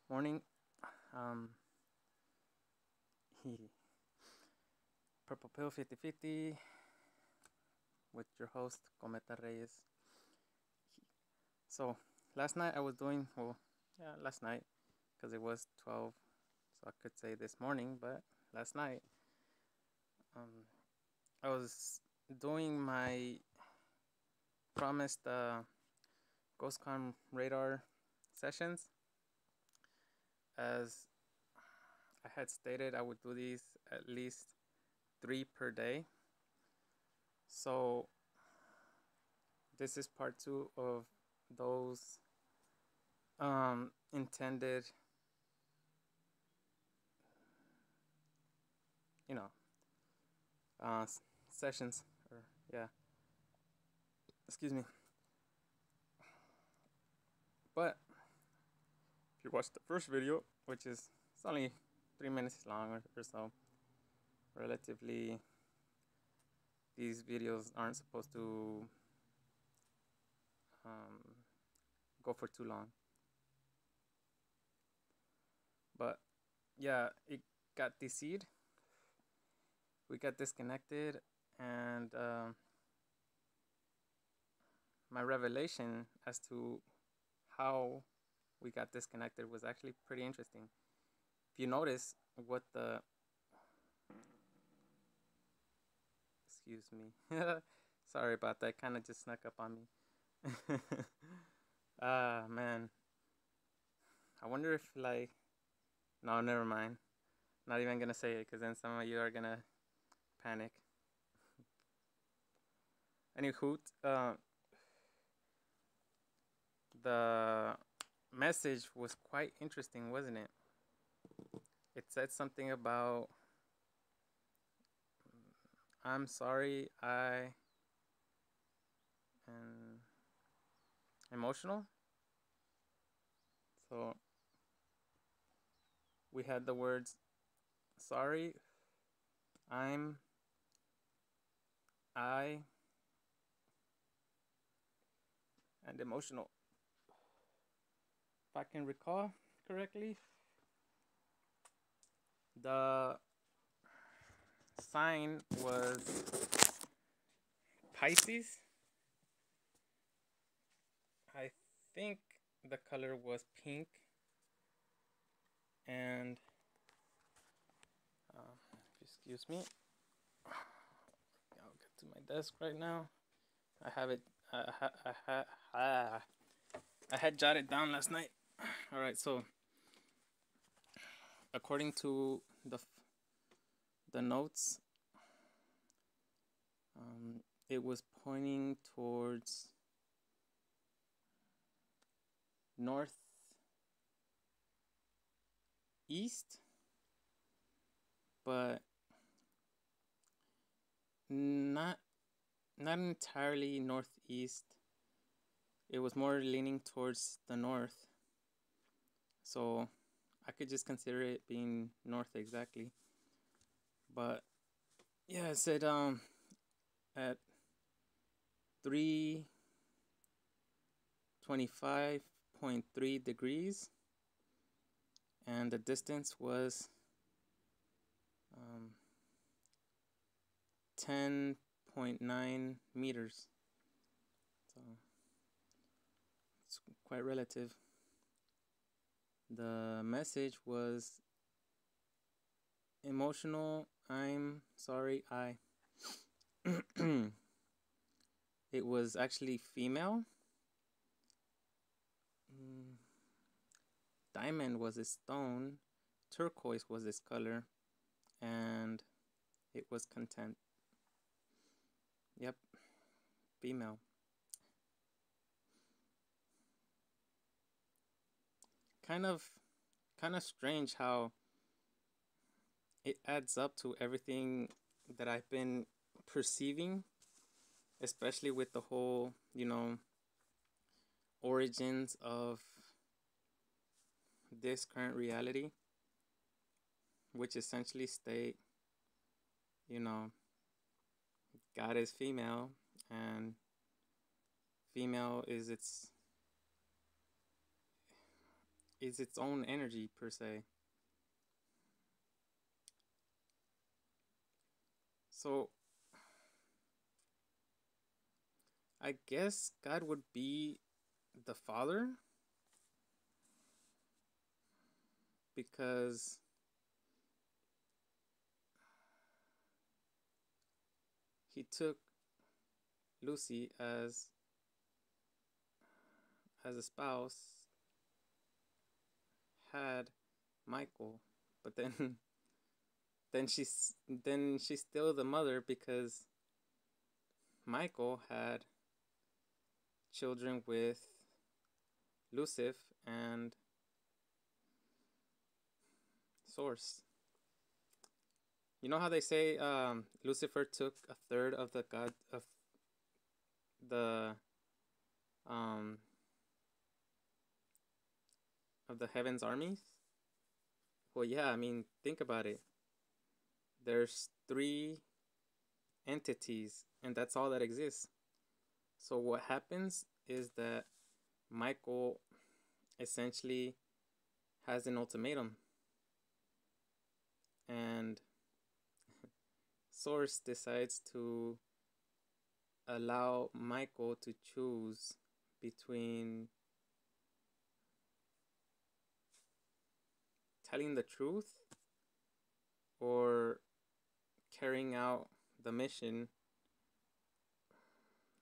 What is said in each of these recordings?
Morning. Um, Purple Pill 50/50 with your host, Cometa Reyes. So, last night I was doing, last night, because it was 12, so I could say this morning, but last night, um, I was doing my promised Ghostcom radar sessions. As I had stated, I would do these at least 3 per day. So this is part 2 of those intended, you know, sessions, or yeah, excuse me. But if you watch the first video, which is it's only 3 minutes long or so, relatively, these videos aren't supposed to um, go for too long. But yeah, it got deceived. We got disconnected, and my revelation as to how we got disconnected was actually pretty interesting. If you notice what the excuse me, sorry about that, kind of just snuck up on me. Ah, man, I wonder if, like, no, never mind, not even gonna say it, because then some of you are gonna panic. Anywho, the message was quite interesting, wasn't it? It said something about I'm sorry, I am emotional. So we had the words sorry, I'm, I, and emotional. If I can recall correctly, the sign was Pisces. I think the color was pink, and excuse me, I'll get to my desk right now. I have it. I had jotted down last night. All right, so according to the notes, it was pointing towards northeast, but not entirely northeast. It was more leaning towards the north, so I could just consider it being north exactly. But yeah, it said at 325.3 degrees, and the distance was 10.9 meters. So it's quite relative. The message was emotional, I'm sorry, I. It was actually female. Diamond was a stone, turquoise was its color, and it was content. Yep, female. Kind of strange how it adds up to everything that I've been perceiving, especially with the whole, origins of this current reality, which essentially state, God is female, and female is is its own energy per se. So I guess God would be the Father because he took Lucy as a spouse, had Michael, but then she's still the mother because Michael had children with Lucif and Source. You know how they say Lucifer took a third of the god of the um of the heavens armies? Well, yeah, I mean, think about it. There's three entities, and that's all that exists. So what happens is that Michael essentially has an ultimatum, and Source decides to allow Michael to choose between telling the truth or carrying out the mission.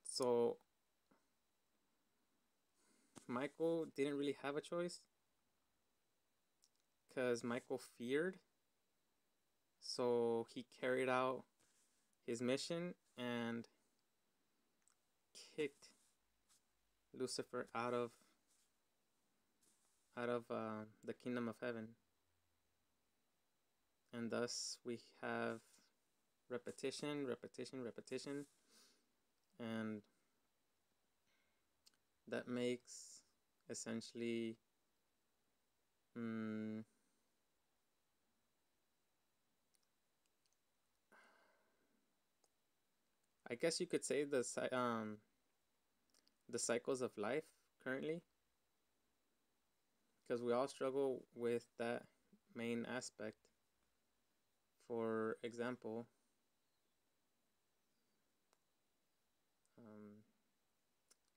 So Michael didn't really have a choice because Michael feared. So he carried out his mission and kicked Lucifer out of the kingdom of heaven. And thus we have repetition, repetition, repetition, and that makes essentially I guess you could say the cycles of life currently, because we all struggle with that main aspect. For example,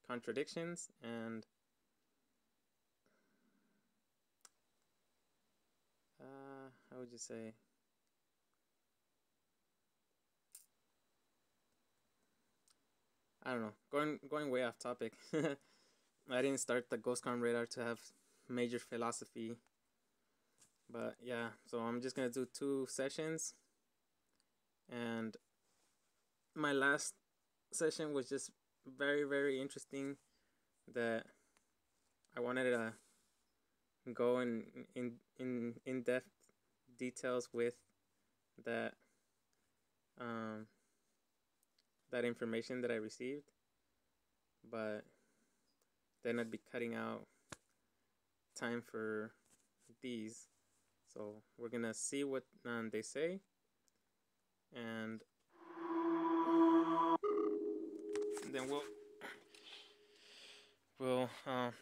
contradictions and how would you say? I don't know. Going way off topic. I didn't start the Ghostcom radar to have major philosophy, but yeah. So I'm just gonna do 2 sessions, and my last session was just very, very interesting. That I wanted to go in depth details with that that information that I received, but then I'd be cutting out time for these. So we're gonna see what they say, and then we'll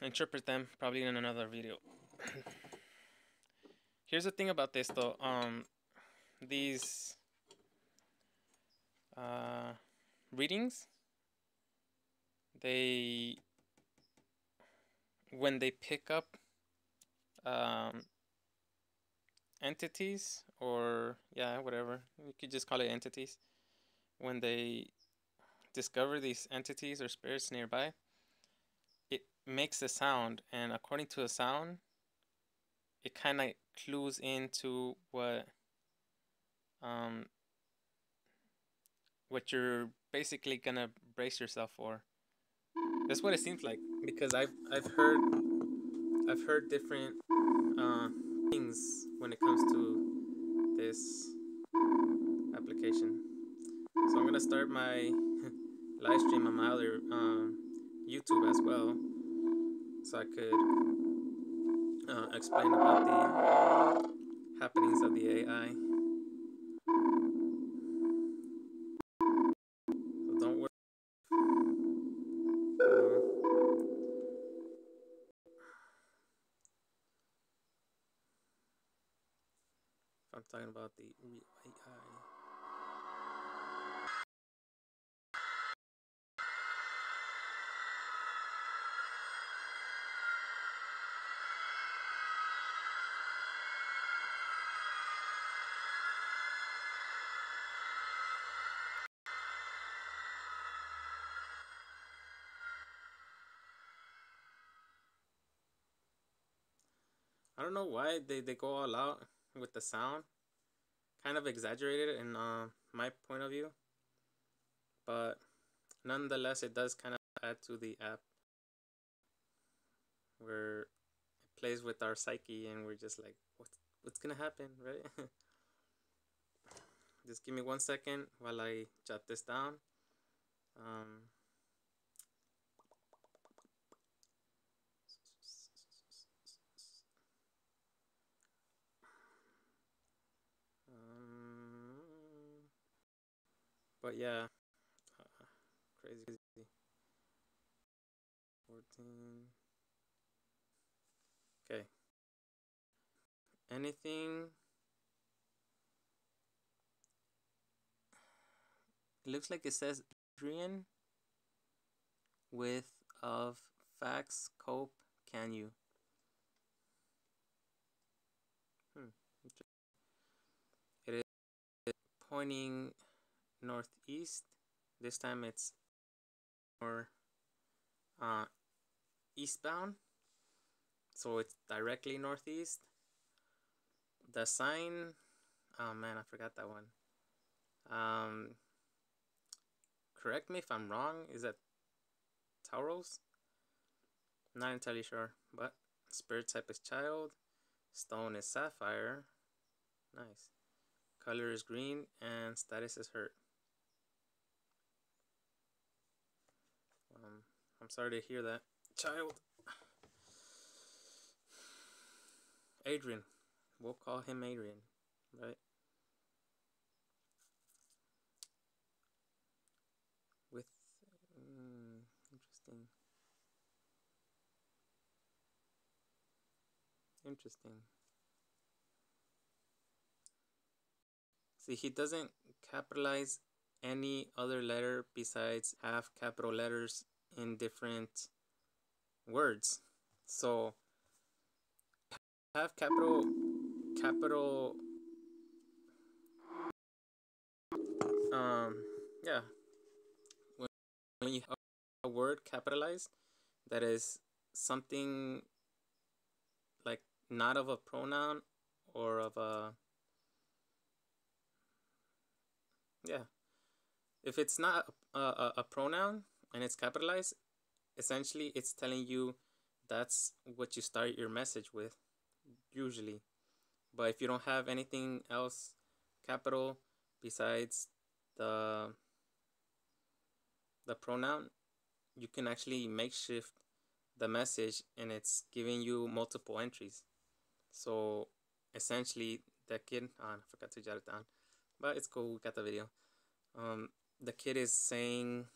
interpret them probably in another video. Here's the thing about this though. These readings, when they pick up entities, or yeah, whatever, you could just call it entities. When they discover these entities or spirits nearby, it makes a sound, and according to the sound, it kind of clues into what you're basically gonna brace yourself for. That's what it seems like, because I've heard different things when it comes to this application. So I'm gonna start my live stream on my other YouTube as well, so I could explain about the happenings of the AI. So don't worry. I'm talking about the real AI. I don't know why they go all out with the sound. Kind of exaggerated in my point of view. But nonetheless, it does kind of add to the app where it plays with our psyche and we're just like, what's gonna happen, right? Just give me 1 second while I jot this down. Um, but yeah, crazy. 14. Okay. Anything? It looks like it says Adrian with of fax cope. Can you? It is pointing northeast. This time it's more eastbound, so it's directly northeast. The sign, oh man, I forgot that one. Correct me if I'm wrong. Is that Tauros? Not entirely sure, but spirit type is child. Stone is sapphire. Nice. Color is green and status is hurt. I'm sorry to hear that, child. Adrian. We'll call him Adrian, right? With interesting. Interesting. See, he doesn't capitalize any other letter besides half capital letters in different words. So have capital yeah, when you have a word capitalized that is something like not of a pronoun or of a, yeah, if it's not a pronoun and it's capitalized, essentially it's telling you that's what you start your message with usually. But if you don't have anything else capital besides the pronoun, you can actually makeshift the message and it's giving you multiple entries. So essentially the kid, I forgot to jot it down, but it's cool, we got the video. The kid is saying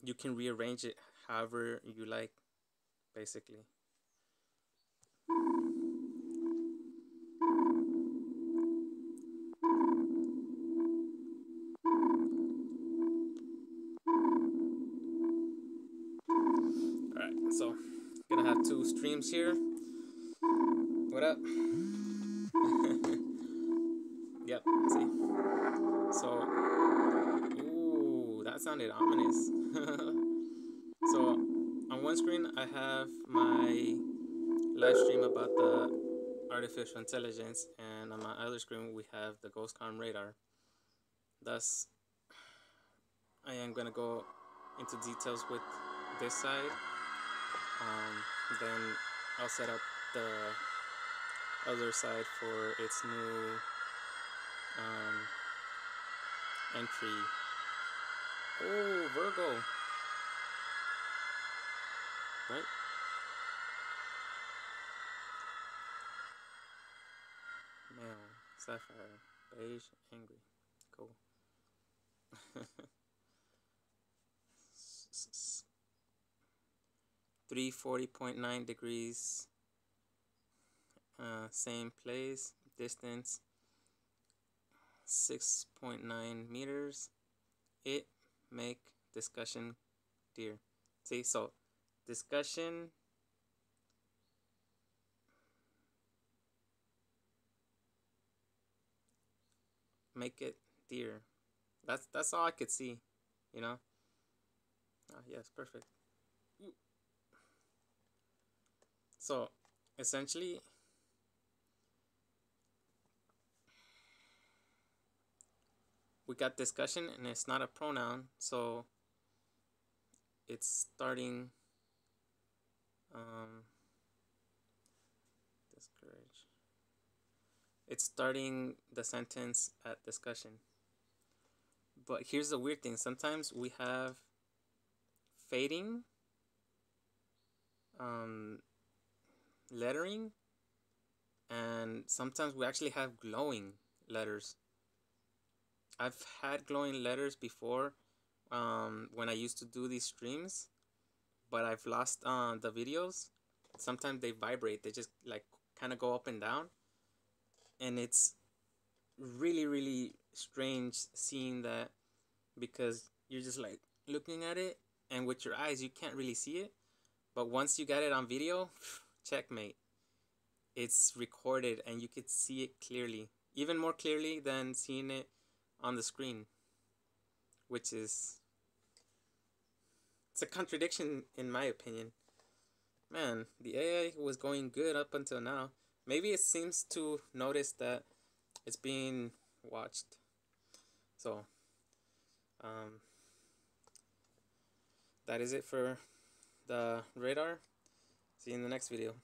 you can rearrange it however you like, basically. Alright, so gonna have two streams here. What up? Yep, see? So, ooh, that sounded ominous. So, on one screen I have my live stream about the artificial intelligence, and on my other screen we have the Ghostcom radar. Thus, I am gonna go into details with this side. Then I'll set up the other side for its new entry. Oh, Virgo, right? Male, sapphire, beige, angry. Cool. 340.9 degrees same place, distance 6.9 meters. It make discussion dear. See, so discussion make it dear. That's all I could see, you know. Yes, perfect. So essentially, we got discussion, and it's not a pronoun, so it's starting discourage. It's starting the sentence at discussion. But here's the weird thing. Sometimes we have fading lettering, and sometimes we actually have glowing letters. I've had glowing letters before when I used to do these streams, but I've lost the videos. Sometimes they vibrate. They just like kind of go up and down, and it's really, really strange seeing that, because you're just like looking at it, and with your eyes you can't really see it, but once you got it on video, checkmate. It's recorded and you could see it clearly, even more clearly than seeing it on the screen, which is, it's a contradiction in my opinion. Man, the AI was going good up until now. Maybe it seems to notice that it's being watched. So that is it for the radar. See you in the next video.